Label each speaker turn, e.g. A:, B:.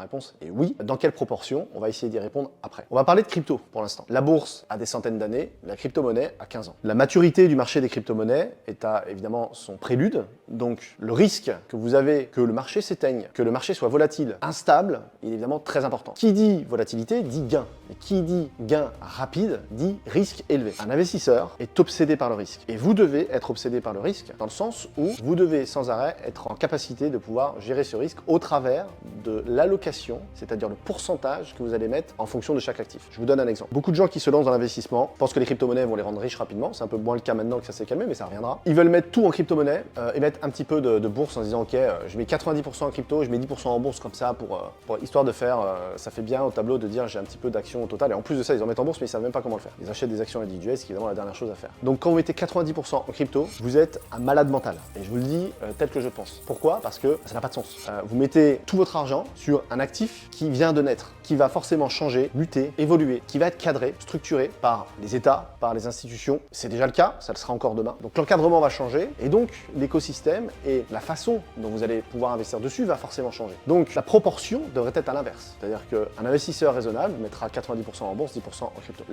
A: La réponse est oui. Dans quelle proportion? On va essayer d'y répondre après. On va parler de crypto pour l'instant. La bourse a des centaines d'années, la crypto-monnaie a 15 ans. La maturité du marché des crypto-monnaies est à évidemment son prélude. Donc le risque que vous avez que le marché s'éteigne, que le marché soit volatile, instable, il est évidemment très important. Qui dit volatilité dit gain. Et qui dit gain rapide dit risque élevé. Un investisseur est obsédé par le risque. Et vous devez être obsédé par le risque dans le sens où vous devez sans arrêt être en capacité de pouvoir gérer ce risque au travers de l'allocation, c'est-à-dire le pourcentage que vous allez mettre en fonction de chaque actif. Je vous donne un exemple. Beaucoup de gens qui se lancent dans l'investissement pensent que les crypto-monnaies vont les rendre riches rapidement. C'est un peu moins le cas maintenant que ça s'est calmé, mais ça reviendra. Ils veulent mettre tout en crypto-monnaie et mettre un petit peu de bourse en se disant ok, je mets 90% en crypto, je mets 10% en bourse comme ça pour histoire de faire, ça fait bien au tableau de dire j'ai un petit peu d'actions au total. Et en plus de ça, ils en mettent en bourse, mais ils savent même pas comment le faire. Ils achètent des actions individuelles, ce qui est évidemment la dernière chose à faire. Donc quand vous mettez 90% en crypto, vous êtes un malade mental. Et je vous le dis tel que je pense. Pourquoi? Parce que ça n'a pas de sens. Vous mettez tout votre argent sur un actif qui vient de naître, qui va forcément changer, muter, évoluer, qui va être cadré, structuré par les États, par les institutions. C'est déjà le cas, ça le sera encore demain. Donc l'encadrement va changer et donc l'écosystème et la façon dont vous allez pouvoir investir dessus va forcément changer. Donc la proportion devrait être à l'inverse. C'est-à-dire qu'un investisseur raisonnable mettra 90% en bourse, 10% en crypto.